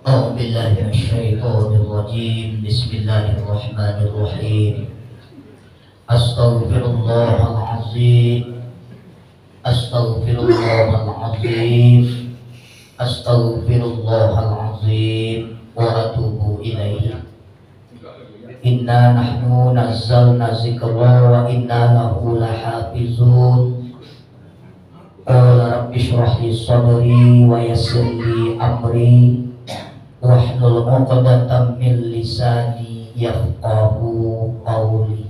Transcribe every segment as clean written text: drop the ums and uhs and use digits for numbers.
أعوذ بالله من الشيطان الرجيم. بسم الله الرحمن الرحيم. أستغفر الله العظيم. أستغفر الله العظيم. أستغفر الله العظيم وأتوب إليه. إنا نحن نزلنا الذكر وإنا له لحافظون. قال رب اشرح لي صدري ويسر لي أمري wahlul 'uqdatam min lisani yafqahu qawli.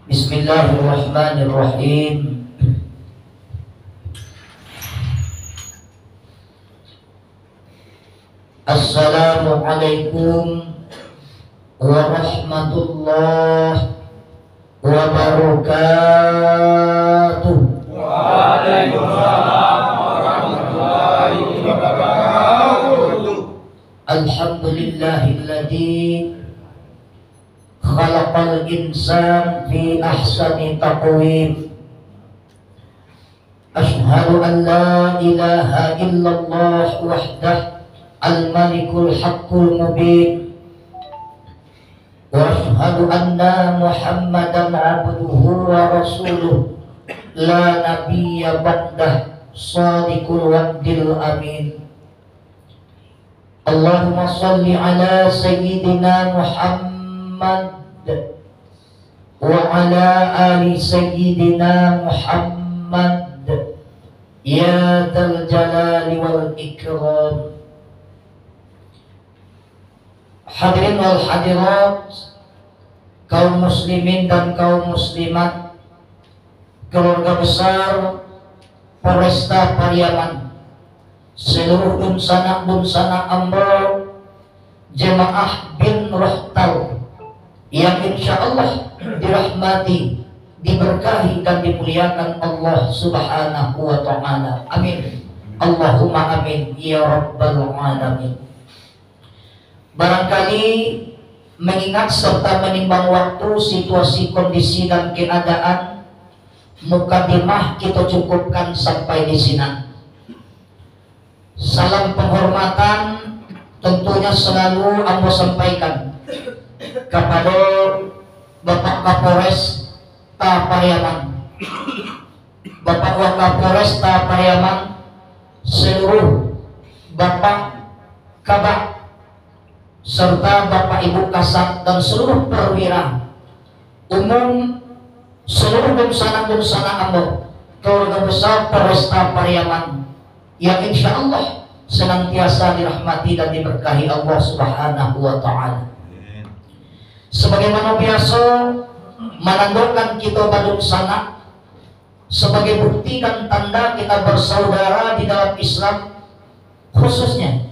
Bismillahirrahmanirrahim. Assalamualaikum warahmatullahi wabarakatuh. Waalaikumsalam warahmatullahi wabarakatuh. Alhamdulillahilladzi khalaqal insan fi ahsani taqwim. Ashhadu an la ilaha illallah wahdah al-malikul haqqul mubin. Wa ashhadu anna Muhammadan abduhu wa rasuluh la nabiyya ba'dah shadiqul wa'dil amin. Allahumma salli ala sayyidina Muhammad wa ala ali sayyidina Muhammad ya dzal jalali wal ikram. Hadirin wal hadirat, kaum muslimin dan kaum muslimat, keluarga besar Polresta Pariaman, seluruh dunsana Amro, jemaah bin Rohtal yang insya Allah dirahmati, diberkahi dan dimuliakan Allah Subhanahu wa ta'ala. Amin. Allahumma amin ya rabbal alamin. Barangkali mengingat serta menimbang waktu, situasi, kondisi dan keadaan, mukadimah kita cukupkan sampai di sini. Salam penghormatan tentunya selalu ambo sampaikan kepada Bapak Kapolres Pariaman, Bapak Wakapolres Pariaman, seluruh Bapak Kabak serta Bapak Ibu Kasat dan seluruh perwira umum seluruh dunsana ambo, keluarga besar Polresta Pariaman yang insya Allah senantiasa dirahmati dan diberkahi Allah Subhanahu wa ta'ala. Sebagaimana biasa menandakan kita badut sana sebagai bukti dan tanda kita bersaudara di dalam Islam, khususnya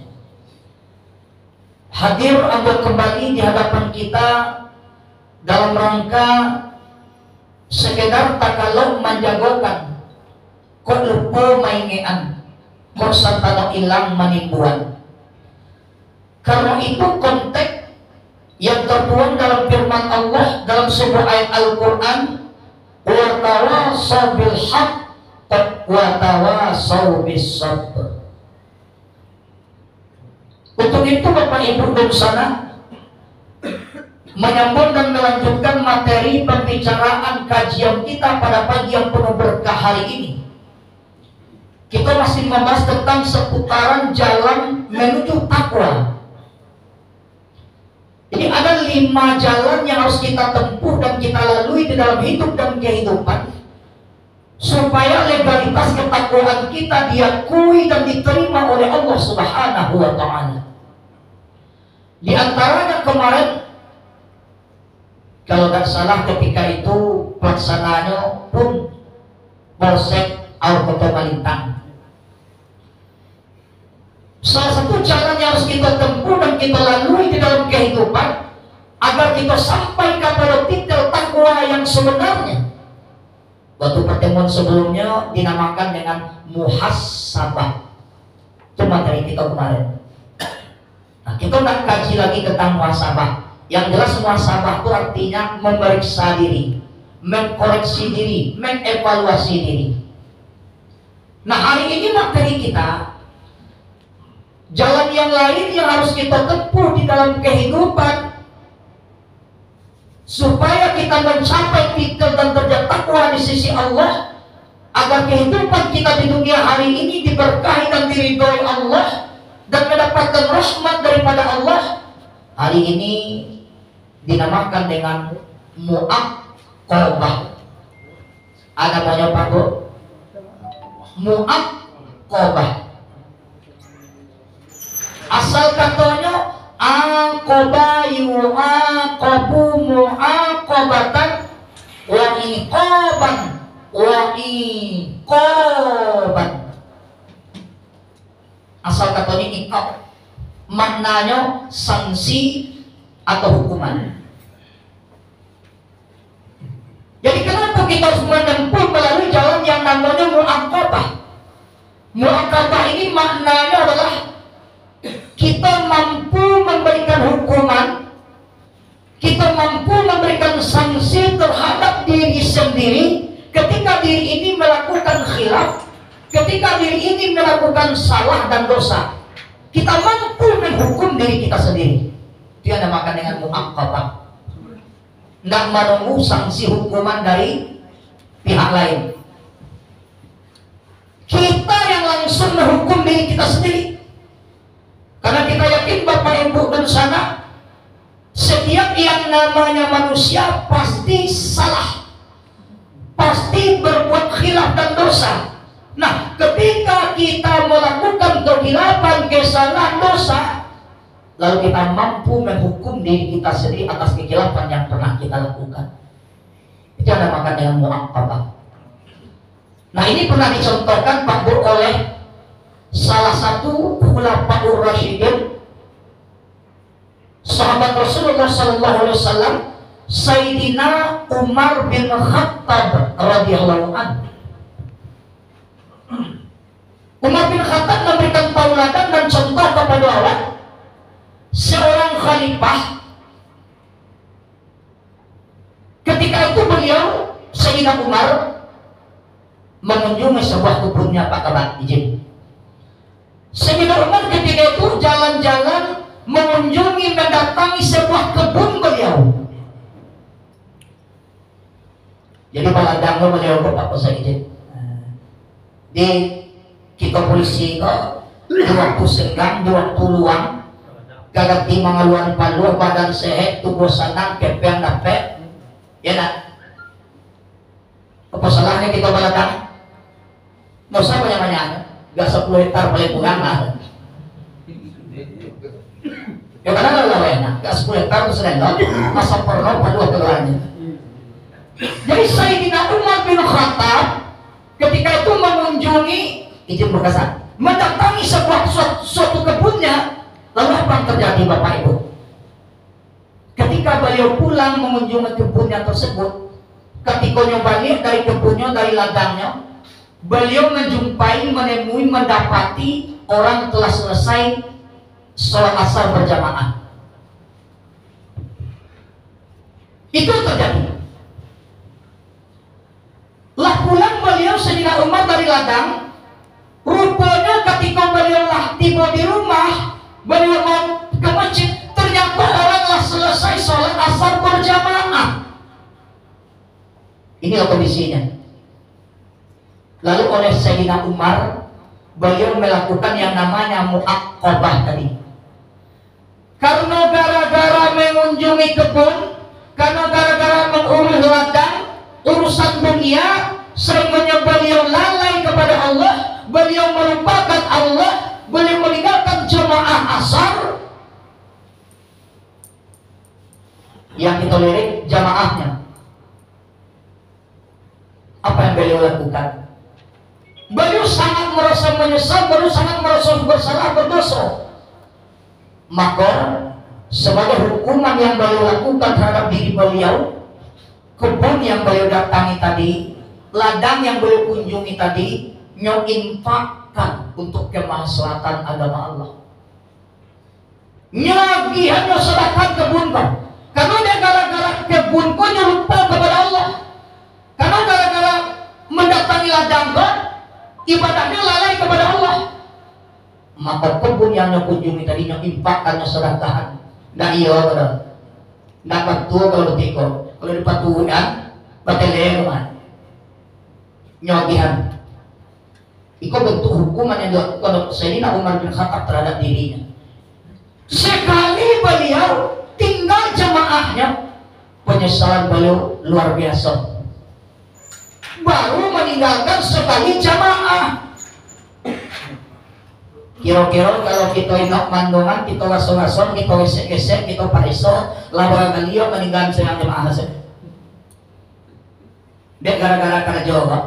hadir ambil kembali di hadapan kita dalam rangka sekedar takalog menjagokan kok lupa maingean kok santana ilang manimbuan. Karena itu konteks yang tertuang dalam firman Allah dalam sebuah ayat Al-Quran, wa tawasaw bil haqq wa tawasaw bis sabr. Untuk itu Bapak Ibu di sana menyambung dan melanjutkan materi pembicaraan kajian kita pada pagi yang penuh berkah hari ini. Kita masih membahas tentang seputaran jalan menuju takwa. Jadi ada 5 jalan yang harus kita tempuh dan kita lalui di dalam hidup dan kehidupan supaya legalitas ketakwaan kita diakui dan diterima oleh Allah Subhanahu wa ta'ala. Di antaranya kemarin, kalau tidak salah ketika itu pelaksanaannya pun Polsek Kota Malintang. Salah satu jalan yang harus kita tempuh dan kita lalui di dalam kehidupan agar kita sampai kepada titik takwa yang sebenarnya. Waktu pertemuan sebelumnya dinamakan dengan muhasabah. Itu materi kita kemarin. Nah, kita tidak kaji lagi tentang muhasabah. Yang jelas muhasabah itu artinya memeriksa diri, mengkoreksi diri, mengevaluasi diri. Nah, hari ini materi kita jalan yang lain yang harus kita tempuh di dalam kehidupan supaya kita mencapai titel dan derajat takwa di sisi Allah, agar kehidupan kita di dunia hari ini diberkahi dan diridhoi Allah dan mendapatkan rahmat daripada Allah. Hari ini dinamakan dengan mu'aqabah. Ada banyak Pak Bu? Mu'aqabah. Asal katanya aqaba yu'aqabu mu'aqabatan wa iqaban wa iqaban. Asal katanya iqab, maknanya sanksi atau hukuman. Jadi kenapa kita harus menempuh melalui jalan yang namanya mu'aqabah? Mu'aqabah ini maknanya adalah kita mampu memberikan hukuman, kita mampu memberikan sanksi terhadap diri sendiri ketika diri ini melakukan khilaf, ketika diri ini melakukan salah dan dosa. Kita mampu menghukum diri kita sendiri. Dia namakan dengan mu'aqabah. Tidak menunggu sanksi hukuman dari pihak lain. Kita yang langsung menghukum diri kita sendiri. Karena kita yakin Bapak Ibu dan sana, setiap yang namanya manusia pasti salah, pasti berbuat khilaf dan dosa. Nah, ketika kita melakukan kekhilafan, kesalahan, dosa, lalu kita mampu menghukum diri kita sendiri atas kekhilafan yang pernah kita lakukan, itu yang dinamakan dengan mu'aqabah. Nah, ini pernah dicontohkan Pak Bu oleh salah satu khulafaur rasyidin, sahabat Rasulullah SAW, Sayyidina Umar bin Khattab radhiyallahu anhu. Umar bin Khattab memberikan tauladan dan contoh kepada orang, seorang khalifah. Ketika itu beliau, Sayyidina Umar, mengunjungi sebuah kebunnya Pak Kabat, izin. Sayyidina Umar ketika itu jalan-jalan mengunjungi, mendatangi sebuah kebun beliau. Jadi baladang beliau Bapak Sayyidin di kita polisi kok di waktu senggang, di waktu luang, gagap di mangaluan paluh, badan sehat, tubuh senang, kepiang dapat, ya nak? Apa salahnya kita baladang? Nggak usah banyak-banyak, gak 10 hektar paling kurang lah. Ya karena kalau enak, gak 10 hektar itu sedang masa perlu paluh keluarnya. Jadi Sayyidina Umar bin Khattab ketika itu mengunjungi, izin berkesan, mendatangi suatu kebunnya. Lalu apa yang terjadi Bapak Ibu? Ketika beliau pulang mengunjungi kebunnya tersebut, ketika balik dari kebunnya, dari ladangnya, beliau menemui, mendapati orang telah selesai sholat asar berjamaah. Itu terjadi. Lah pulang beliau Sayyidina Umar dari ladang, rupanya ketika beliau lah tiba di rumah, beliau mau ke masjid, ternyata oranglah selesai sholat asar berjamaah. Inilah kondisinya. Lalu oleh Sayyidina Umar, beliau melakukan yang namanya mu'aqabah tadi. Karena gara-gara mengunjungi kebun, karena gara-gara mengurus ladang, urusan dunia, seringnya beliau lalai kepada Allah, beliau melupakan Allah, beliau meninggalkan jamaah asar. Yang kita lirik jamaahnya. Apa yang beliau lakukan? Beliau sangat merasa menyesal, beliau sangat merasa bersalah, berdosa. Maka sebagai hukuman yang beliau lakukan terhadap diri beliau, kebun yang beliau datangi tadi, ladang yang beliau kunjungi tadi, nyoinfakkan untuk kemaslahatan agama Allah. Nyagi hanya sedekah kebun kau. Karena dia gara-gara kebun kau lupa kepada Allah. Karena gara-gara mendatangi ladang kau, ibadahnya lalai kepada Allah. Maka kebun yang kunjungi tadinya impakkannya sedekahan. Nggak iya kalau dapat tuh kalau tiko kalau dipatuhan bateler nyogihan. Iko bentuk hukuman yang dilakukan Sayyidina Umar bin Khattab terhadap dirinya. Sekali beliau tinggal jemaahnya, penyesalan beliau luar biasa. Baru meninggalkan sekali jamaah. Kira-kira kalau kita inok mandongan, kita lason-lason, kita gesek-gesek, kita pariso, lawan beliau meninggalkan sekali jamaah saja. Dia gara-gara karena Jawa.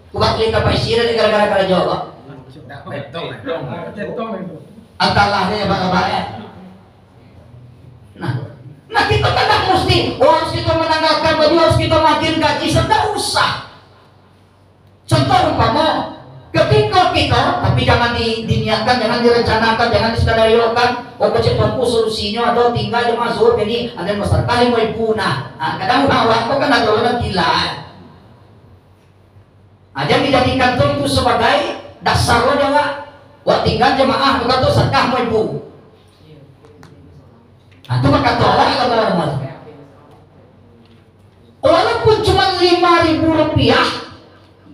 Kuat kita paisira dia gara-gara karena Jawa. Antalahnya apa-apa ya. Nah kita kadang mesti harus kita menanggalkan baju, harus kita makin gaji, tidak usah. Contoh umpama ketika kita, tapi jangan diniatkan, jangan direncanakan, jangan diskenario-kan. Oh kecil tempuh solusinya atau tinggal di masuk jadi ada masyarakat yang mau punah. Kadang awak kan ada orang gila. Aja dijadikan itu sebagai dasar lo jangan. Wah tinggal jemaah bukan tuh sedekah mau ibu. Itu maka tolak teman-teman. Walaupun cuma 5.000 rupiah,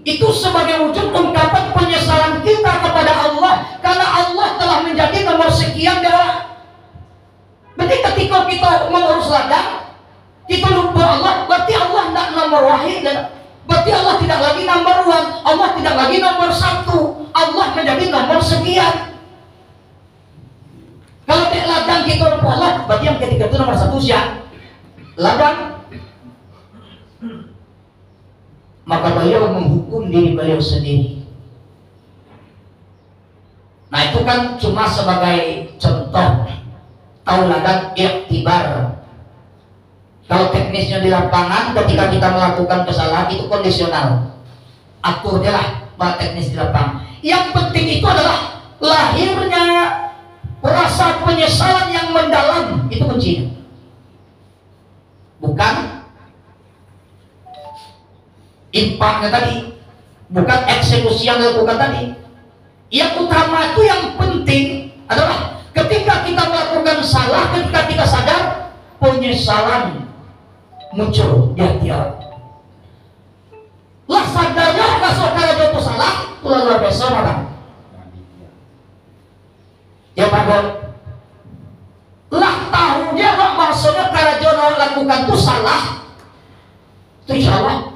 itu sebagai wujud ungkapan penyesalan kita kepada Allah karena Allah telah menjadi nomor sekian dalam. Berarti ketika kita mengurus ladang, kita lupa Allah, berarti Allah tidak nomor wahid. Berarti Allah tidak lagi nomor 1, Allah tidak lagi nomor 1, Allah menjadi nomor sekian. Kalau di ladang kita lupa Allah, berarti yang ketiga itu nomor 1 siapa? Ladang. Maka beliau menghukum diri beliau sendiri. Nah itu kan cuma sebagai contoh tauladan iktibar. Kalau teknisnya di lapangan, ketika kita melakukan kesalahan itu kondisional. Aturnya lah teknis di lapangan. Yang penting itu adalah lahirnya rasa penyesalan yang mendalam, itu kuncinya. Bukan impaknya tadi, bukan eksekusi yang dilakukan tadi. Yang utama itu, yang penting adalah ketika kita melakukan salah, ketika kita sadar, penyesalan muncul di hati orang. Lah sadarnya kalau kalau itu salah, luar biasa orang. Ya Pak Bol. Lah tahu dia kok maksudnya kalau jono lakukan itu salah, itu insya Allah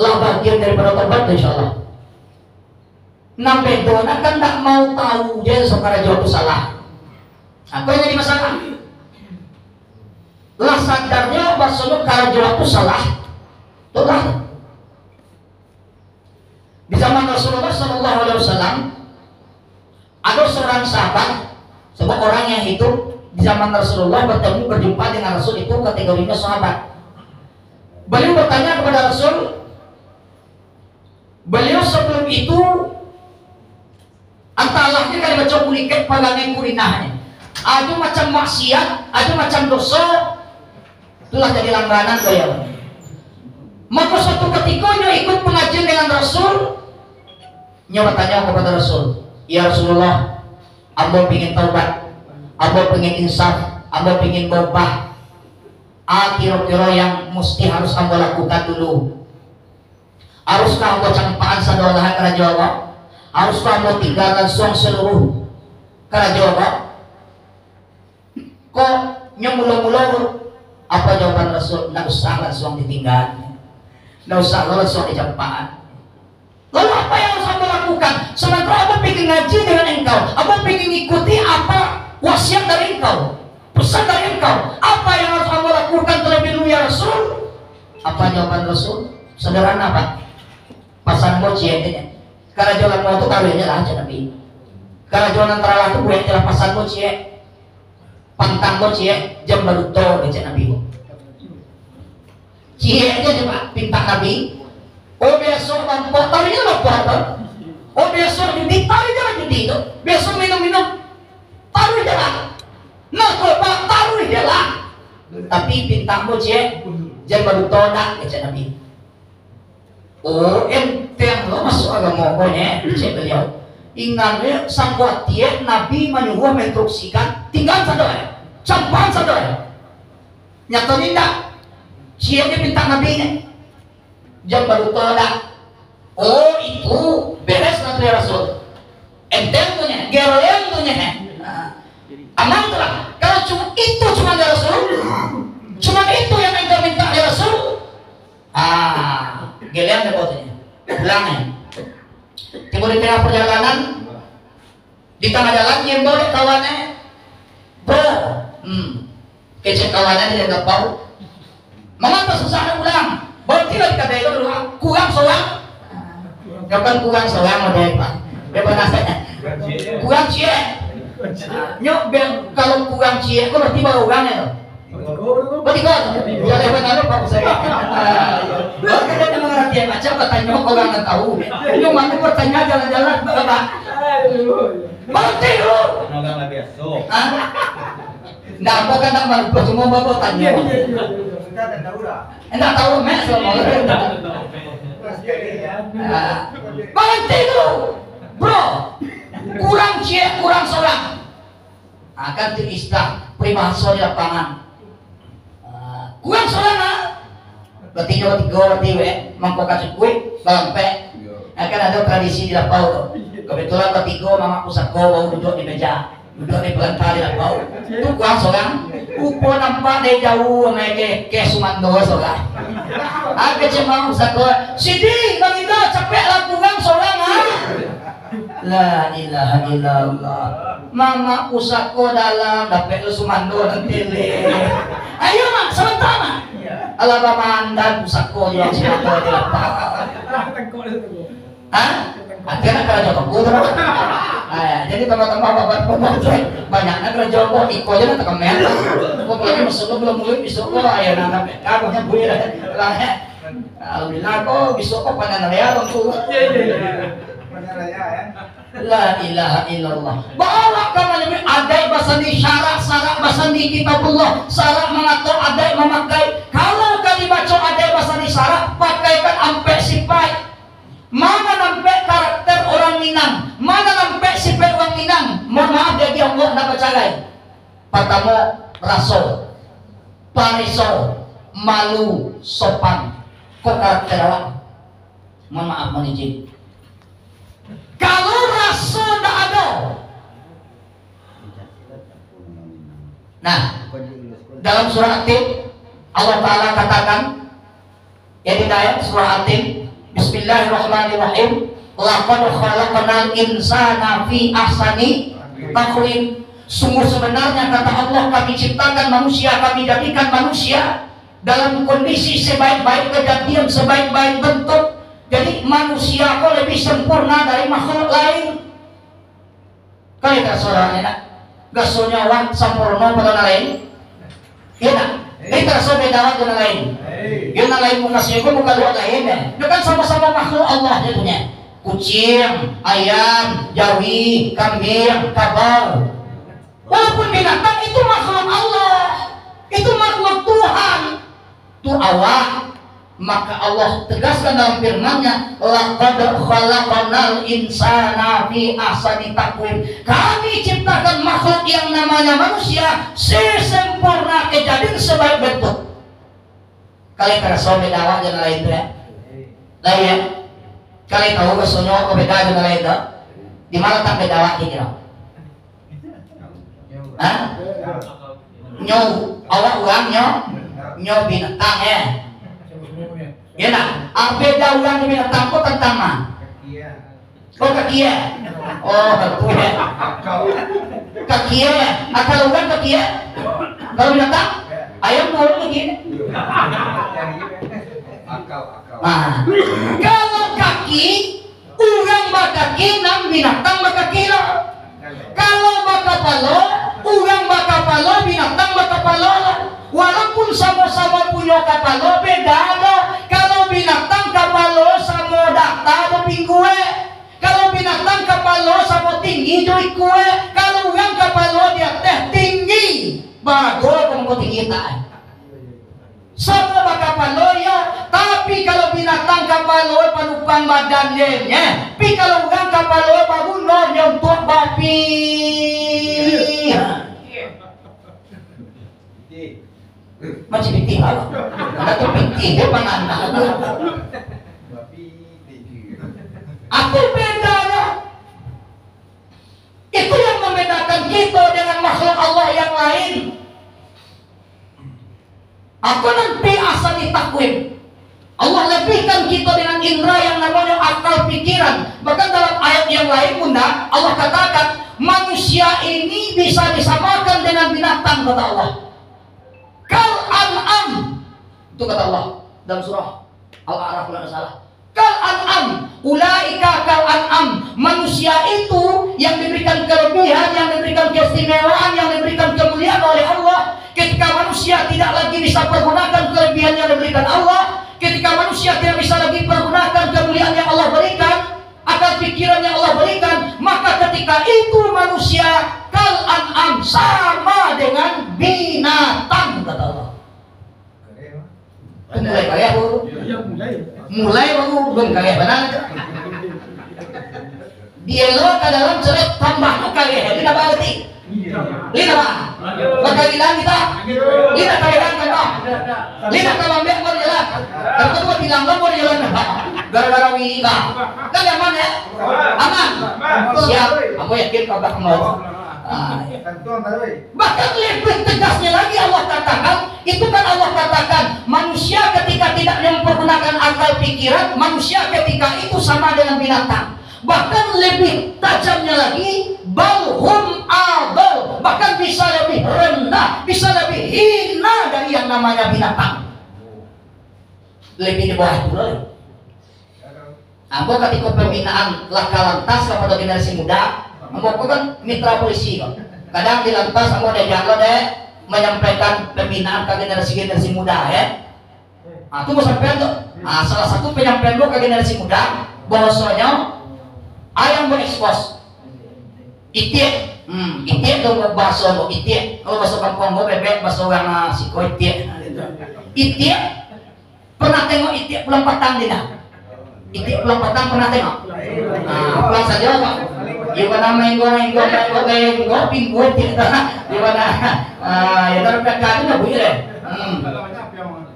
lah bagian daripada tobat insya Allah. Nampak dona kan tak mau tahu dia sekarang jono itu salah. Apa yang jadi masalah? Lah sadarnya maksudnya kalau jono itu salah, tobat. Di zaman Rasulullah SAW ada seorang sahabat, sebuah orang yang hidup di zaman Rasulullah berjumpa dengan Rasul, itu kategorinya sahabat. Beliau bertanya kepada Rasul, beliau sebelum itu antalahnya kan baca kuliket pagangnya kurinahnya, ada macam maksiat, ada macam dosa, itulah jadi langganan beliau. Maka suatu ketika dia ikut pengajian dengan Rasul, dia bertanya kepada Rasul, ya Rasulullah, amba ingin taubat, amba ingin insaf, amba ingin berubah. Kira-kira yang mesti harus amba lakukan dulu. Haruskah amba campaan sadolahan karena Jawa? Haruskah amba tinggalkan suang seluruh karena Jawa? Kok nyemula-mula? Apa jawaban Rasul? Nggak usah langsung ditinggal, nggak usah langsung dicampaan. Lalu apa yang harus amba lakukan? Sementara amba ingin ngaji dengan engkau, amba ingin ikuti apa wasiat dari engkau, pesan dari engkau. Apa yang harus amba lakukan terlebih dulu ya Rasul? Apa jawaban Rasul? Sederhana Pak. Pasan moci ya. Karena jalan mau itu kawinnya lah aja Nabi. Karena jalan antara itu gue yang pasan moci ya. Pantang moci ya. Jam baru to aja Nabi. Cie aja coba pinta Nabi. Oh besok taruh taruhnya lo apa? Oh besok judi taruhnya lah judi itu. Besok minum-minum taruhnya lah. Nah coba taruhnya lah. Tapi bintangmu cie jangan baru todak ya Nabi. Oh ente yang lo masuk agama pokoknya cie beliau. ingatnya sangguat dia Nabi menyuruh menginstruksikan tinggal sadoy, campur sadoy. Nyata tidak, siapa minta Nabi jam baru toda. Oh itu beres nanti Rasul. Enteng tuhnya, geroleng tuhnya. Aman tuh lah. Kalau cuma ya Rasul, cuma itu yang engkau minta ya Rasul. Gelean deh botnya, bilangnya. Tiba di tengah perjalanan, di tengah jalan yang boleh kawannya, kecek kawannya dia nggak bau. Mama tuh susah ulang, berarti lagi kata itu dulu, kurang soang. Kapan kurang soang mau deh pak, bebas nasanya, kurang cie. Nyok kalau kurang cie, kok berarti baru orangnya tuh. Berarti kok, jadi benar pak saya. Oke, dia mengerti yang macam bertanya orang nggak tahu. Nyok mana bertanya jalan-jalan pak. Berarti lu. Nogang lagi esok. Nggak apa kan nak malu cuma bawa tanya. Enggak tahu mes selama. Berarti lu, bro. Kurang cie, kurang seorang. Akan diistilah peribahasa di lapangan. Kurang seorang berarti nyawa berarti mangkok kacuk kue lampe. Akan ada tradisi di lapau tuh. Kebetulan bertiga mama pusat bawa duduk di meja, duduk di pelantar di lapau. Itu kurang seorang. Upo nampak dari jauh ke Sumando seorang. Aku cuma pusat bawa. Sidi bagi dah capek lah kurang seorang La ilaha illallah. Mama usako dalam dapat lu Sumando nanti le. Ayo mak sebentar mak. Ala mama anda usako yang Sumando di lapang. Akhirnya kerja kebun. Jadi teman-teman bapak banyaknya kerja kok iko aja nak kemen. Pokoknya masuk belum mulai besok kok ayah nana kamunya buih lah. Alhamdulillah kok besok kok panen raya tentu. La ilaha illallah. Bawa kamu adai basandi syarak basandi kitabullah. Syarak mengatur adai memakai. Kalau kali baca adai basandi syarak pakaikan ampe sipai. Mana nampak karakter orang Minang, mana nampak sifat orang Minang. Mohon maaf jadi Allah nak percaya. Pertama rasul, pariso, malu, sopan. Kok karakter awak? Mohon maaf menijin. Kalau rasul tidak ada. Nah, dalam surah At-Tin Allah Ta'ala katakan ya di ayat surah At-Tin, Bismillahirrahmanirrahim, laqad khalaqnal insana fi ahsani taqwim. Sungguh sebenarnya kata Allah kami ciptakan manusia, kami jadikan manusia dalam kondisi sebaik-baik kejadian, sebaik-baik bentuk. Jadi manusia kok lebih sempurna dari makhluk lain. Kali tak soalnya nak, gasonya wan sempurna pada lain. Iya nak, ini terasa beda dengan lain. Yang lain muka siapa muka dua lain ya. Itu kan sama-sama makhluk Allah jadinya. Kucing, ayam, jawi, kambing, kabau. Walaupun binatang itu makhluk Allah, itu makhluk Tuhan. Itu awak. Maka Allah tegaskan dalam firman-Nya, laqad khalaqnal insana fi ahsani taqwim. Kami ciptakan makhluk yang namanya manusia sesempurna kejadian sebaik bentuk. Kalian terasa beda awak dan lain ya? Lain ya? Kalian tahu kesunyo ke beda dan lain ya? Di mana tak beda awak kira? Hah? Nyaw awak uang nyaw binatang ya? Ya nak, beda ulang di binatang kok tentang mah? Oh kakia, oh betul ya. Kakia, akal ulang kakia. Kalau binatang, ayam mau begini. Kalau kaki, ulang bakaki, nam binatang bakakilo. Kalau bakapalo, ulang bakapalo, binatang bakapalo. Walaupun sama-sama punya kapalo, beda ada. Kalau binatang kapalo sama data atau pinggue. Kalau binatang kapalo sama tinggi jadi kue. Kalau orang kapalo dia teh tinggi. Bagus kamu tinggi tak. Sama baka paloyo, tapi kalau binatang kapaloy panupang badannya, tapi kalau orang kapaloy pagunor yang tuak babi. Macam pitih lah, ada tu pitih dia panana. Apa bedanya? Itu yang membedakan kita dengan makhluk Allah yang lain. Apa nanti asal ditakwim? Allah lebihkan kita dengan indera yang namanya akal pikiran. Bahkan dalam ayat yang lain Bunda, Allah katakan manusia ini bisa disamakan dengan binatang, kata Allah. Kal an'am, itu kata Allah dalam surah Al-A'raf kalau tidak salah. Kal an'am, ulaika kal an'am. Manusia itu yang diberikan kelebihan, yang diberikan keistimewaan, yang diberikan kemuliaan oleh Allah. Ketika manusia tidak lagi bisa pergunakan kelebihan yang diberikan Allah, ketika manusia tidak bisa lagi pergunakan kemuliaan yang Allah berikan, akal pikiran yang Allah berikan, maka ketika itu manusia kal an'am, sama dengan binatang, kata Allah. Mulai kaya baru, mulai baru belum kaya benar. Dia lewat ke dalam ceret tambah kaya, tidak berarti. Lina ba? Magkagilan kita. Lina kailan ka ba? Lina ka mamaya mo jalan. Tapi mo bilang mo jalan na. Gara-gara wi ka. Kan aman ya? Aman. Siap. Aku yakin kau bakal mau. Bahkan lebih tegasnya lagi Allah katakan, itu kan Allah katakan manusia ketika tidak mempergunakan akal pikiran, manusia ketika itu sama dengan binatang. Bahkan lebih tajamnya lagi, balhum adol, bahkan bisa lebih rendah, bisa lebih hina dari yang namanya binatang. Lebih di bawah itu loh. Ambo ketika pembinaan laka lantas kepada generasi muda, ambo kan mitra polisi kok. Kadang di lantas ambo ada jalan deh menyampaikan pembinaan ke generasi muda ya. Itu mau sampai tuh. Salah satu penyampaian lo ke generasi muda bahwasanya ayam berekspos itik, itik itu bahasa lo itik. Kalau bahasa kampung lo bebek, bahasa orang siko itik. Itik pernah tengok itik pulang patang tidak? Itik pulang patang pernah tengok? Pulang saja pak. Gimana main goreng pinggul tidak? Gimana? Ya dari PKN nggak boleh.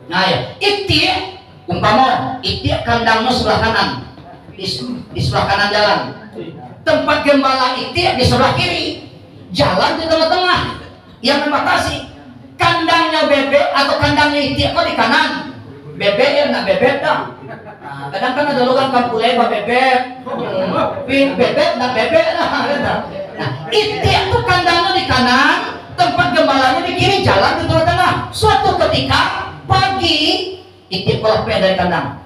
Nah ya, itik umpama itik kandangnya sebelah kanan. Di sebelah kanan jalan, tempat gembala itik di sebelah kiri, jalan di tengah-tengah yang membatasi. Kandangnya bebek atau kandangnya itik kok di kanan, bebek ya nak bebek dah. Kadang kan ada logan kampulai bebek, bebek nak bebek lah. Nah, itik tuh kandangnya di kanan, tempat gembalanya di kiri, jalan di tengah-tengah. Suatu ketika pagi itik keluar dari kandang.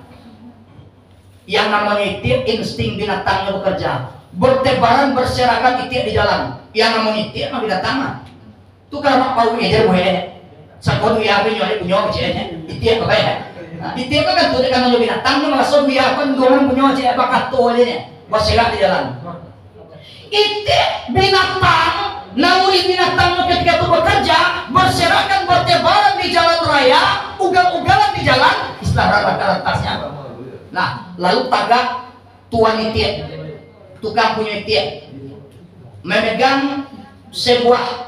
Yang namanya itik, insting binatangnya bekerja, bertebaran berserakan itik di jalan. Yang namanya itik mah binatang. Tu kalau mau aja boleh. Sakon ya punya kecilnya. Itik apa ya? Itik kan tu kan binatang masuk dia kan dorong punya cek bakat tu aja nih. Berserak di jalan. Itik binatang, namun binatangnya ketika itu bekerja, berserakan bertebaran di jalan raya, ugal-ugalan di jalan, istilah rata-ratasnya. Nah, lalu tagak tuan itik, tukang punya itik, memegang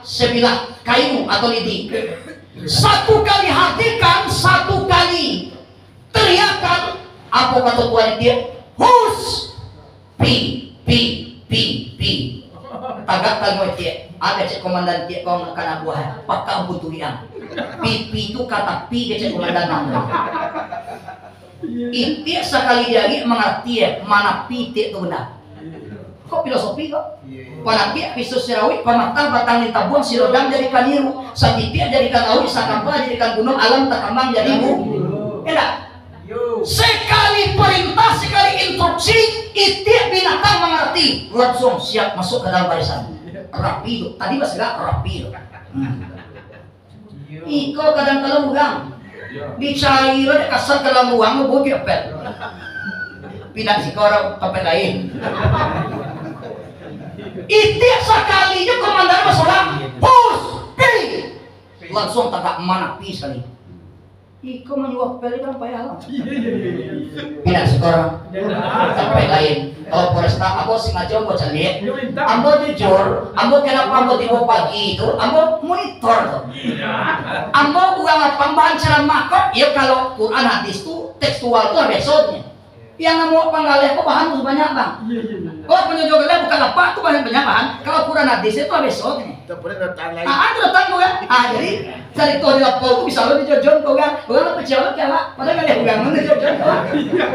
sebilah kayu atau lidi. Satu kali hatikan, satu kali teriakan, apa kata tuan itik? Hus, pi. Tagak kayu itik, ada cek komandan itik kau kena buah, pakak butulian. Pi itu kata pi cek komandan nama. Itik sekali jadi mengerti ya mana pitik itu benar. Kok filosofi kok? Panatik pisus sirawi, pamatang batang lintabuang sirodang jadikan niru, sakitik jadikan awi, sakampa jadikan gunung, alam takambang jadi bu. Enak. Sekali perintah, sekali instruksi, itik binatang mengerti, langsung siap masuk ke dalam barisan. Rapi itu. Tadi masih gak rapi itu. Iko kadang-kadang ugang. Dicairan kasar ke dalam ruang mau kepet pindah si orang tempat lain. Itik sekalinya komandan masalah pus pi langsung tagak mana pi sekali Iko menyuap peli kan payah lah. Pindah sekarang. Sampai lain. Kalau Polresta, ambo sengaja ambo cari. Ambo jujur, ambo kenapa ambo tiba pagi itu, ambo monitor tuh. Ambo uang pembahasan ceramah kok, ya kalau Quran hadis tuh tekstual tuh besoknya. Yang mau penggalih kok bahan tuh banyak bang. Oh penjualnya bukan apa tuh banyak bahan. Kalau Quran hadis itu besoknya. Ada datang kan? Jadi cari tahu di lapor tuh bisa lo dijojon kau kan? Kau kan percaya kan lah? Padahal nggak ada mana dijojon kau.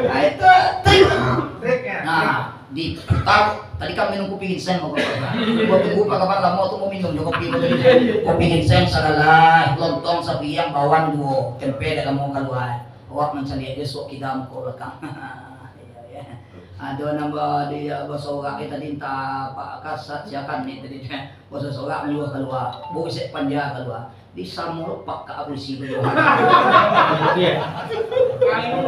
Nah itu trik. Nah diputar. Tadi kami nunggu pingin sen mau kau. Gua tunggu pak kapan lama tuh mau minum kopi mau jadi. Kopi pingin sen sadalah lontong sapi yang bawang duo tempe dalam mau keluar. Awak mencari aja sok kita mau belakang. Ada nambah dia basorak kita dinta Pak Kasat siakan nih tadi bahasa sorak juga keluar busek panja keluar disamur Pak ke abusi dulu. Lalu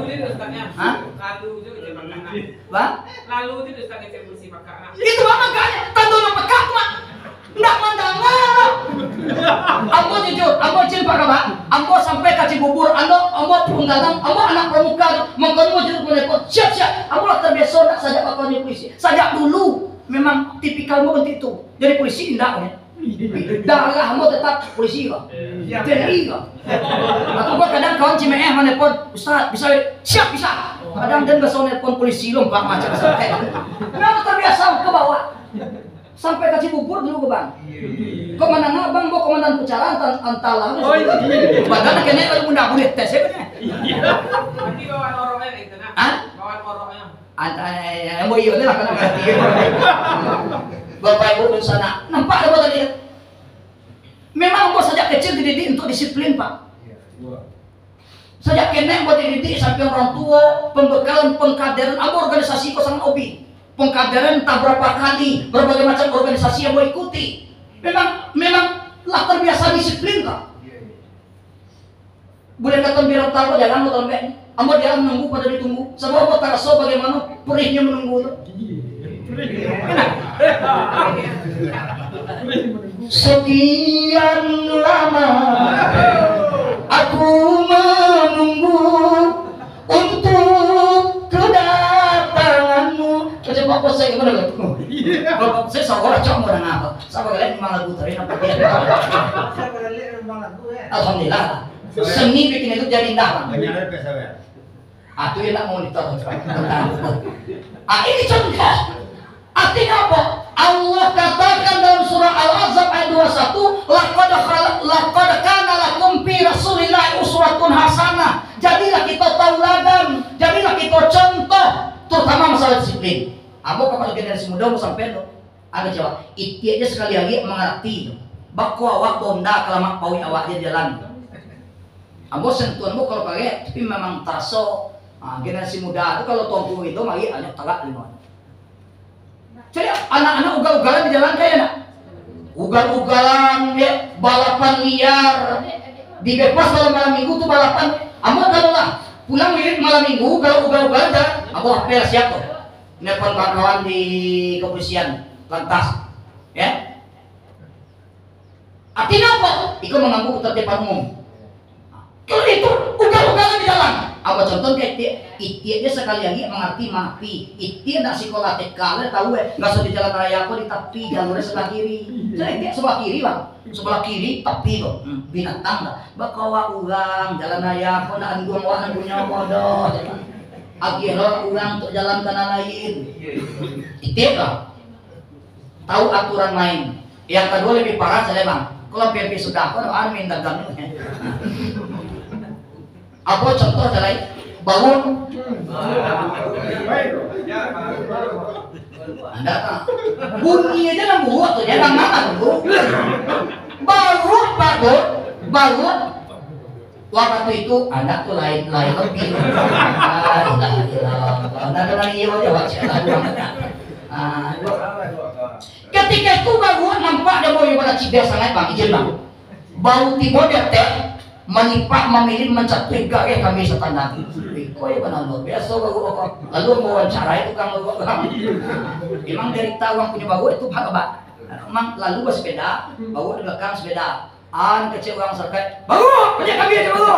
itu ustaznya. Lalu itu kejebakan. Bang? Lalu itu ustaznya cebusi pakak. Itu apa makanya tandono pekak mah. Ndak mandangan. Ambo jujur, ambo cil Pak Kabak. Ambo sampai ke Cibubur, ambo penggalang, ambo anak pramuka, mengkono jujur menelpon. Siap. Ambo terbiasa nak sajak pakai polisi. Sajak dulu memang tipikal mau itu. Jadi polisi indah ya. Darah ambo tetap polisi kok. TNI kok. Atau gua kadang kawan Cimeeh menelpon, Ustaz bisa siap bisa. Kadang dan besok nelpon polisi lompat macam sampai. Memang terbiasa ke bawah. Sampai ke Cibubur dulu ke bang. Komandan abang, bawa komandan pucaran antalah. Oh iya. Padahal kayaknya kalau bunda boleh tes ya kan? Nanti bawaan orangnya itu nak. Hah? Bawaan orangnya. Yang mau iya lah karena berarti. Bapak ibu di sana nampak ada tadi. Memang bos sejak kecil dididik untuk disiplin pak. Sejak kene buat dididik sampai orang tua, pembekalan, pengkaderan, apa organisasi kok sangat hobi. Pengkaderan entah berapa kali, berbagai macam organisasi yang mau ikuti. Memang lah terbiasa disiplin kok. Boleh kata biar tahu jangan mau tambah. Amo dia menunggu pada ditunggu. Sebab apa terasa bagaimana perihnya menunggu itu. Sekian lama aku menunggu untuk kedatanganmu. Coba apa saya gimana gitu? Kalau saya seorang cuma orang apa? Sama kalian memang lagu tadi apa dia? Alhamdulillah. Seni bikin itu jadi indah. Itu yang nak monitor. Ini contoh. Artinya apa? Allah katakan dalam surah Al-Ahzab ayat 21, laqad kana lakum fi Rasulillahi uswatun hasanah. Jadilah kita tauladan, jadilah kita contoh, terutama masalah disiplin. Amo kapal generasi muda mau sampai lo. Ada jawab, itu aja sekali lagi mengerti. Bakku awak bonda kelamak pawi awak dia jalan. Amo sentuhanmu kalau pakai, tapi memang taso. Generasi muda itu kalau tongku itu mari hanya telak lima. Jadi anak-anak ugal-ugalan di jalan kayak nak ugal-ugalan ya, balapan liar dibebas dalam malam minggu tuh balapan. Amo kalau lah pulang mirip malam minggu kalau ugal-ugalan jalan, amo apel siap tuh nelpon kawan di kepolisian lantas ya. Artinya apa? Itu mengganggu ketertiban umum. Kalau itu ugal-ugalan di jalan. Apa contoh kayak dia sekali lagi mengerti mapi. Dia nak sekolah TK tahu nggak usah di jalan raya aku di tepi jalurnya sebelah kiri. Jadi dia sebelah kiri bang, sebelah kiri tepi tuh binatang dah. Bakawa ulang jalan raya aku nak anggung wah anggungnya bodoh. Akhirnya ulang untuk jalan kanan lain. Itu lah. Tahu aturan main. Yang kedua lebih parah saya bang. Kalau PP sudah aku ada minta dagang. Apa contoh adalah bangun. Anda tak bunyi aja nang buat tuh jangan makan bu. Baru waktu itu anak tuh lain lebih. Anda lagi aja wajah. Ketika itu baru nampak dia mau pada cibir sangat bang izin bang. Baru tiba dia teh menipak memilih mencapai gaya kami setanda. Kau yang benar luar biasa baru apa? Lalu mau wawancara itu kan lalu emang dari tahu punya baru itu apa? Emang lalu bersepeda, baru di belakang sepeda. Kecil orang serkai, baru punya kami aja baru.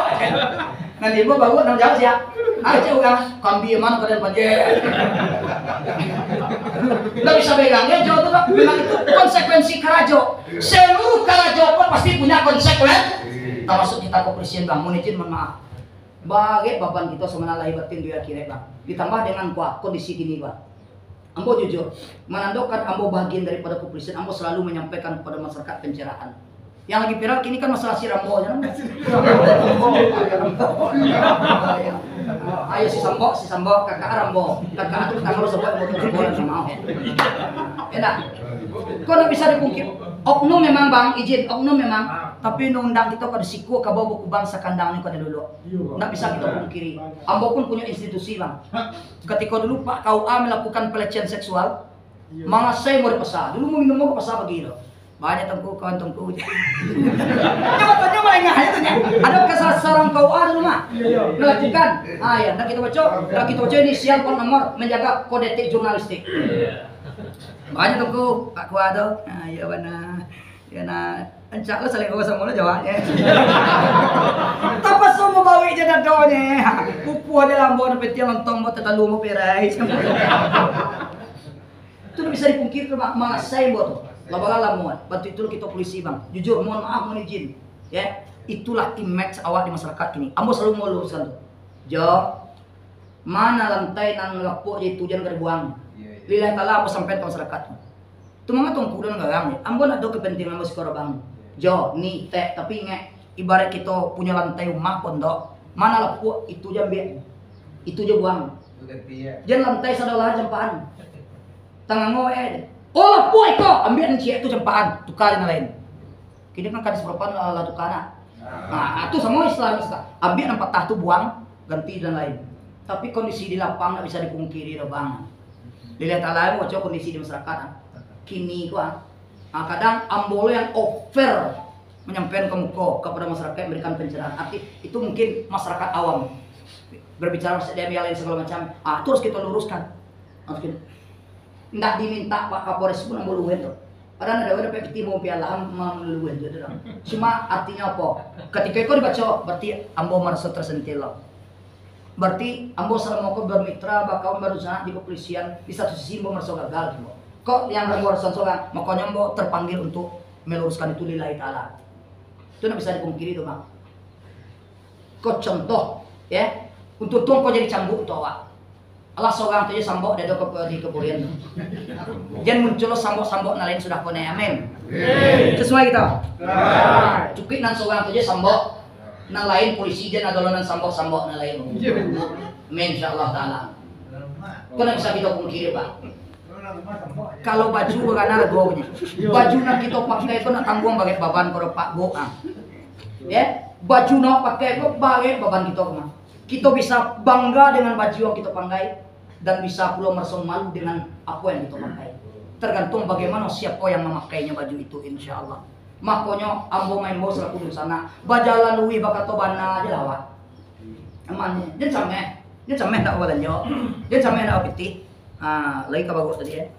Nanti ibu bawa nang jawab siap. Cewek kan kambi mana kalian panjang. Nggak bisa begangnya Jo tuh bilang itu konsekuensi karajo. Seluruh karajo pun pasti punya konsekuensi. Termasuk kita kepolisian bang, mohon izin mohon maaf. Bagai baban kita sebenarnya lahir batin dia kira bang. Ditambah dengan kondisi ini bang. Ambo jujur, menandakan ambo bagian daripada kepolisian. Ambo selalu menyampaikan kepada masyarakat pencerahan. Yang lagi viral kini kan masalah si Rambo ya. Ayo si Sambo, kakak Rambo. Kakak itu tanggal sebab motor bola sama. Enak. Kau nak bisa dipungkir. Oknum memang bang, izin oknum memang. Tapi undang kita pada siku kabawa buku bangsa kandangnya pada dulu. Nggak bisa kita pungkiri. Ambo pun punya institusi bang. Ketika dulu Pak KUA melakukan pelecehan seksual, mana saya mau dipesah. Dulu mau minum mau pasah begitu. Banyak tengku kawan tengku. Coba tanya malah nggak itu nya. Ada kesalahan seorang KUA dulu mah melakukan. Ya, nak kita baca inisial kod nomor menjaga kode etik jurnalistik. Banyak tengku Pak KUA tu. Ya benar. Ya nak. Encak lah saling kau sama lo jawabnya. Tapi semua bawa je dah doanya. Pupu ada lambau dapat dia lontong buat terlalu mau perai. Itu bisa dipungkir ke mak saya buat. Lama-lama muat. Bantu itu kita polisi bang. Jujur mohon maaf mohon izin. Ya itulah image awak di masyarakat ini. Ambo selalu mau luruskan tu. Jo mana lantai nang ngapuk je tujuan kerbuang. Lillahi ta'ala ambo sampai ke masyarakat. Tu mama tongku dan garang. Ambo nak do kepentingan ambo sekarang bang. Jo, ni teh tapi ingat ibarat kita punya lantai rumah pondok, mana lapuk itu jam biar, itu je buang. Jangan lantai sadalah jempaan. Tangan ngoe. Oh lapuk itu, ambil nanti itu jempaan, tukar yang lain. Kini kan kadis berapa lah tukar. Nah, itu semua Islam sekarang. Ambil 4 tahtu buang, ganti dan lain. Tapi kondisi di lapang tak bisa dipungkiri dah bang. Dilihat alai mau coba kondisi di masyarakat. Kini gua. Kadang ambolo yang over menyampaikan ke muka kepada masyarakat memberikan pencerahan. Arti itu mungkin masyarakat awam berbicara SDM yang lain segala macam. Terus kita luruskan. Tidak diminta Pak Kapolres pun ambo luwen tuh. Padahal ada PT mau piala luwen tu. Cuma artinya apa? Ketika itu dibaca berarti ambo merasa tersentil. Berarti ambo selama kau bermitra bakal berusaha di kepolisian di satu sisi ambo merasa gagal. Kok yang rambo seorang makanya mau terpanggil untuk meluruskan itu lillahi ta'ala. Itu tidak bisa dipungkiri tuh bang. Kok contoh ya untuk tuh kau jadi cambuk tuh awak. Allah seorang tu je sambok dia di keburian. Jangan muncul sambok lain sudah kone amin. Sesuai kita. Cukik nan seorang tu je sambok nan lain polisi dan adolonan sambok nan lain. Amin insyaallah taala. Kau tidak bisa kita pungkiri bang. Kalau baju berana legonya, baju nak kita pakai itu nak tanggung bagai baban kalau Pak Go ya, baju nak pakai itu bagai baban kita kemana. Kita bisa bangga dengan baju yang kita pakai dan bisa pula merasa malu dengan apa yang kita pakai. Tergantung bagaimana siapa yang memakainya baju itu insya Allah. Makanya ambo main bos selaku di sana, bajalan lui bakato bana aja lawat. Amannya, dia sampai tak wadan yo, dia sampai tak piti. Lagi ke bagus tadi ya.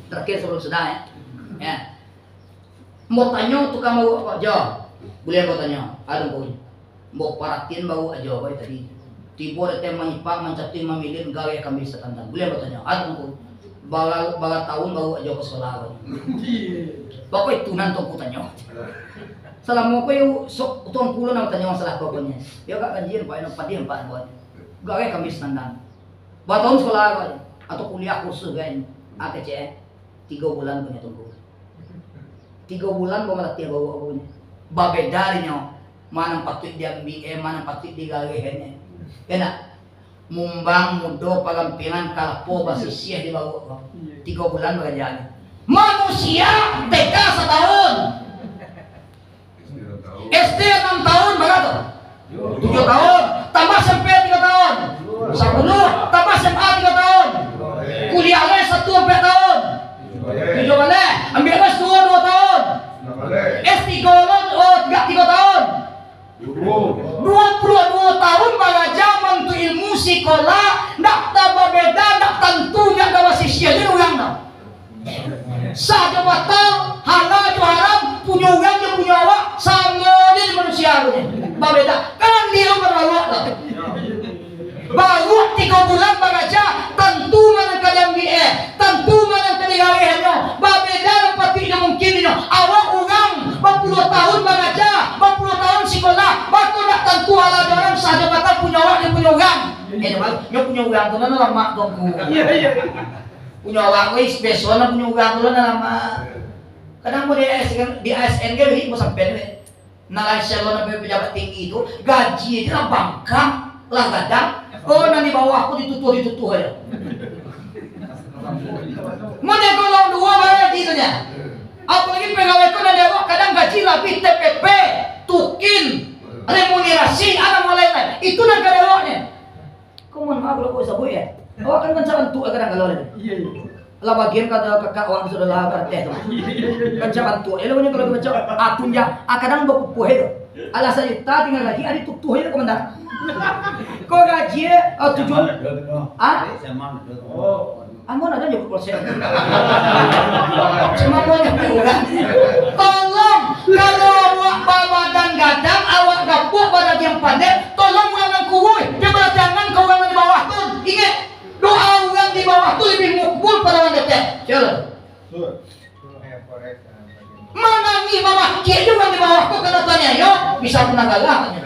Terakhir sebelum sudah ya. Mau tanya tukang bau apa aja? Boleh mau tanya. Ada pun. Mau paratin bau aja apa tadi. Tiba ada tema ipak mencatin memilih gawe kami sekantan. Boleh mau tanya. Ada pun. Baga tahun bau aja ke sekolah. Bapak itu nanti aku tanya. Selama aku sok tuang pulau nak tanya masalah pokoknya. Ya kak kajian pak, nak padian pak buat. Gawe kami sekantan. Buat tahun sekolah atau kuliah kursus kan, AKC 3 bulan punya tunggu. 3 bulan bawa melatih bawa punya. Babedarinya mana patut dia MBA, mana patut dia gawehannya. Kena mumbang mudo palampiran kalpo basisnya di bawah. 3 bulan bekerjaan. Manusia TK 1 tahun, SD 6 tahun berapa? 7 tahun, tambah SMP 3 tahun. 10 tambah SMA 3 tahun. Kuliah les 1 sampai tahun. 7 balik. Ambil les 2 tahun. S3 3 tahun. 22 tahun pada zaman tu ilmu sekolah nak tambah beda nak tentunya gawa sisya jadi orang dah. Saja batal, halal tu haram, punya orang je punya awak sama dia manusia tu. Berbeda. Kalau awak orang 40 tahun mengajar, 40 tahun sekolah, batu nak tentu ala orang saja bakal punya awak dia punya orang. Dia punya orang tu nana lama dongku. Punya awak wis besok na punya orang tu nana lama. Kadang mau di ASN ke ni mau sampai ni. Nalai selon na pejabat tinggi itu gaji dia bangkang lah gadang. Oh nanti bawah aku ditutuh aja. Mana kalau dua gaji tu nya. Apalagi pegawai kau nanti awak kadang gaji lebih TPP, tukin, remunerasi, ada mulai lain. Itu negara awaknya. Kau mohon maaf kalau kau sebut ya. Awak kan mencapai tu kadang kalau ada. Lah bagian kata kakak awak sudah lah berteh tu. Mencapai tu. Elo punya kalau baca akunnya, kadang berpupuh itu. Alasan itu tinggal gaji ada tutuh itu komandan. Kau gaji tujuh. Amun ada juga proses. Semuanya kurang. Tolong kalau awak badan gadang, awak gapuk badan yang pandai, tolong orang kuhui. Dia jangan kau orang di bawah tu. Ingat, doa orang di bawah tu lebih mukbul pada orang dekat. Jalan. Mana ni bawah kia juga di bawah tu kena tanya yo bisa pernah gagal.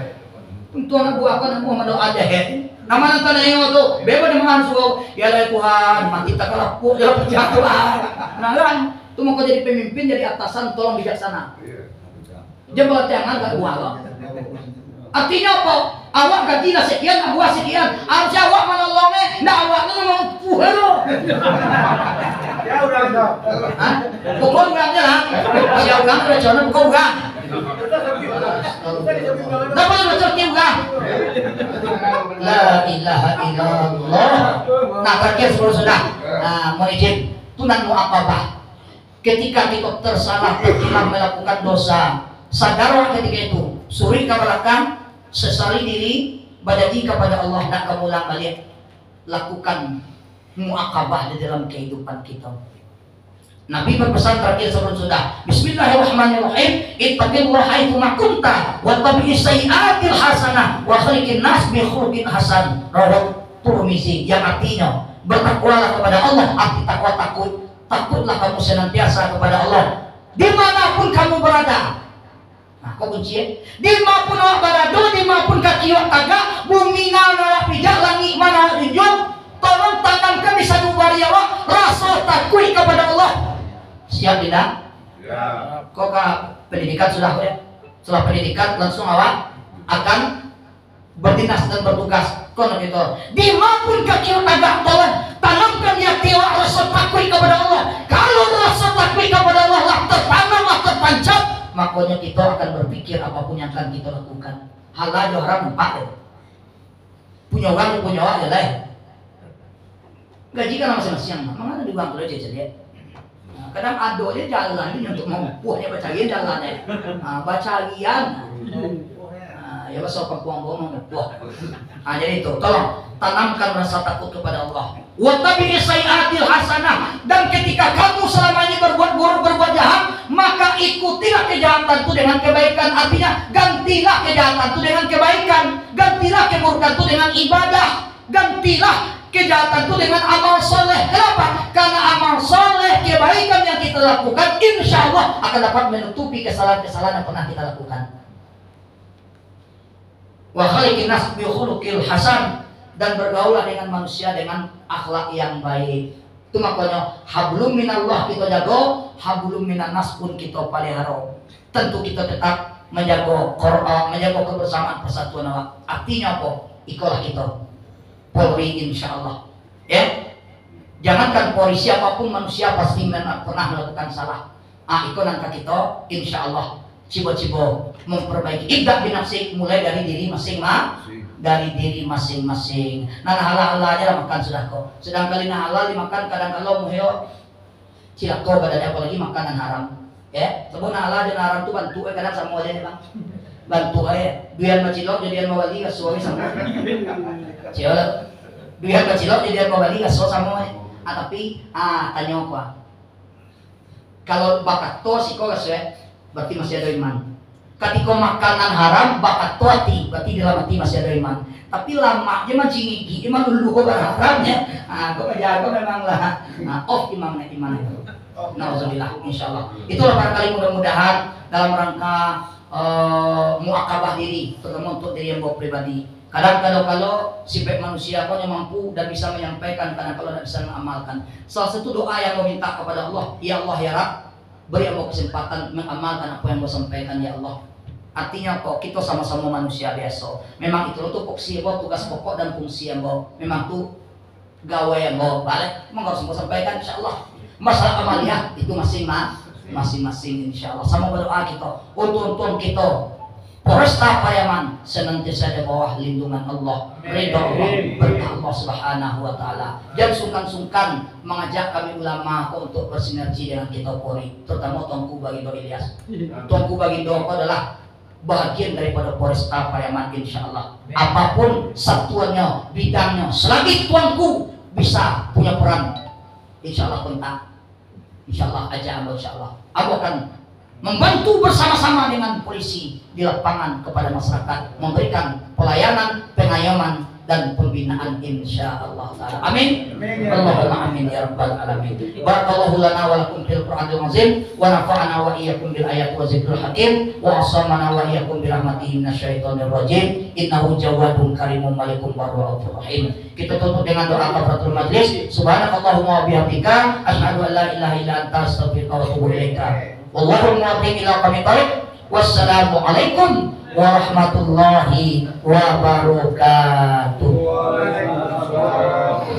Untuk anak buah kan Muhammad ada head. Nama nonton yang itu bebas dengan suruh ya Tuhan mati tak kalapuk ya Tuhan. Nah kan tu mau kau jadi pemimpin jadi atasan tolong bijaksana. Dia jangan gak buah. Artinya apa? Awak gaji nak sekian, buah sekian. Harusnya awak menolongnya, nak awak tu memang puhero. Ya udah. Hah? Pukul orangnya lah. Siapa orang tu jangan pukul orang. Dapat betul juga. La ilaha illallah. Nah, terakhir sudah. Mohon izin, tunan muaqabah. Ketika kita tersalah, terhilang melakukan dosa, sadarlah ketika itu. Suri ke belakang, sesali diri, badai kepada Allah nak kemulang balik. Lakukan muaqabah di dalam kehidupan kita. Nabi berpesan terakhir sebelum sudah. Bismillahirrahmanirrahim. Ittaqillaha haitsu ma kunta wa tabi'is sayyi'atil hasanah wa khaliqin nas bi khuluqin hasan. Rawahu Tirmizi. Yang artinya bertakwalah kepada Allah. Arti takwa takutlah kamu senantiasa kepada Allah dimanapun kamu berada. Nah, kau kunci ya. Dimanapun awak berada, dimanapun kaki awak tagak, bumi nawak pijak, langit mana ujung. Tolong tanamkan di satu bari awak rasa takut kepada Allah. Siap tidak? Ya. Kok pendidikan sudah ya? Setelah pendidikan langsung awak akan berdinas dan bertugas. Kono gitu. Dimanapun kaki agak tolong tanamkan di hati awak rasa takut kepada Allah. Kalau rasa takut kepada Allah lah tertanam, lah tertancap, makanya kita akan berpikir apapun yang akan kita lakukan. Halal haram empat. Punya orang punya awak ya lain. Gaji kan masing-masing. Mana di bangku aja jadi. Kadang ado dia jalan ini untuk mempuhnya bacarian jalannya. Bacarian. Ya pasal perempuan bohong mempuh. Jadi itu tolong tanamkan rasa takut kepada Allah. Wa tabi'is sayyi'atil hasanah. Dan ketika kamu selama ini berbuat buruk, berbuat jahat, maka ikutilah kejahatan itu dengan kebaikan. Artinya gantilah kejahatan itu dengan kebaikan. Gantilah keburukan itu dengan ibadah. Gantilah kejahatan itu dengan amal soleh. Kenapa? Karena amal soleh, kebaikan yang kita lakukan, insya Allah akan dapat menutupi kesalahan-kesalahan yang pernah kita lakukan. Wa khaliqin nas bi khuluqil hasan. Dan bergaulah dengan manusia dengan akhlak yang baik. Itu makanya hablum minallah kita jaga, hablum minan nas pun kita pelihara. Tentu kita tetap menjaga Quran, menjaga kebersamaan persatuan awak. Artinya apa? Ikolah kita Polri insya Allah. Ya, jangankan Polri, siapapun manusia pasti pernah melakukan salah. Ikut langkah kita insya Allah cibo-cibo memperbaiki. Ibda binafsik, mulai dari diri masing-masing. Nah halal aja lah makan sudah kok. Sedang kali halal dimakan kadang kalau muhyo cilako badannya, apalagi makanan haram. Ya, sebab halal dan haram tuh bantu kadang sama aja nih bang. Bantu aja. Biar macilok jadian mawali ke suami sama. Ciolok. Biar macilok jadian mawali ke suami sama. Tapi tanya aku. Kalau bakat to si kau berarti masih ada iman. Ketika makanan haram bakat tuati, berarti dalam hati masih ada iman. Tapi lama dia macam gigi, iman dulu kau berharamnya. Kau kerja kau memang lah off imannya iman itu. Nauzubillah, insyaallah. Itulah barangkali mudah-mudahan dalam rangka muakabah diri, terutama untuk diri yang bawa pribadi. Kadang-kadang kalau sifat manusia kau yang mampu dan bisa menyampaikan, karena kalau tidak bisa mengamalkan. Salah satu doa yang mau minta kepada Allah, ya Allah ya Rabb, beri aku kesempatan mengamalkan apa yang kau sampaikan ya Allah. Artinya kok kita sama-sama manusia biasa. Memang itu tuh fungsi tugas pokok dan fungsi yang memang tuh gawe yang balik. Memang harus kau sampaikan insyaallah. Masalah amaliyah itu masing-masing insyaallah. Sama berdoa kita untuk kita Polresta Pariaman senantiasa di bawah lindungan Allah, ridha Allah, berkah Allah Subhanahu wa taala. Jangan sungkan-sungkan mengajak kami ulama untuk bersinergi dengan kita Polri, terutama Tuanku Bagindo Ilyas. Tuanku Bagindo adalah bagian daripada Polresta Pariaman insyaallah. Apapun satuannya, bidangnya, selagi Tuanku bisa punya peran, insyaallah kontak. Insyaallah aja Allah insyaallah. Aku akan membantu bersama-sama dengan polisi di lapangan kepada masyarakat, memberikan pelayanan, pengayoman dan pembinaan insyaallah taala. Amin. Allahumma amin ya rabbal alamin. Barakallahu lana wa lakum fil Qur'anil azim wa nafa'ana wa iyyakum bil ayati wa zikril hakim wa asamana wa iyyakum bi rahmatihi minasyaitonir rajim. Innahu jawadun karimun malikum warahmatur rahim. Kita tutup dengan doa kafaratul majlis. Subhanakallahumma wa bihamdika asyhadu an la ilaha illa anta astaghfiruka wa atubu ilaika. Wallahu muwaffiq ila aqwamit thoriq. Wassalamualaikum warahmatullahi wabarakatuh.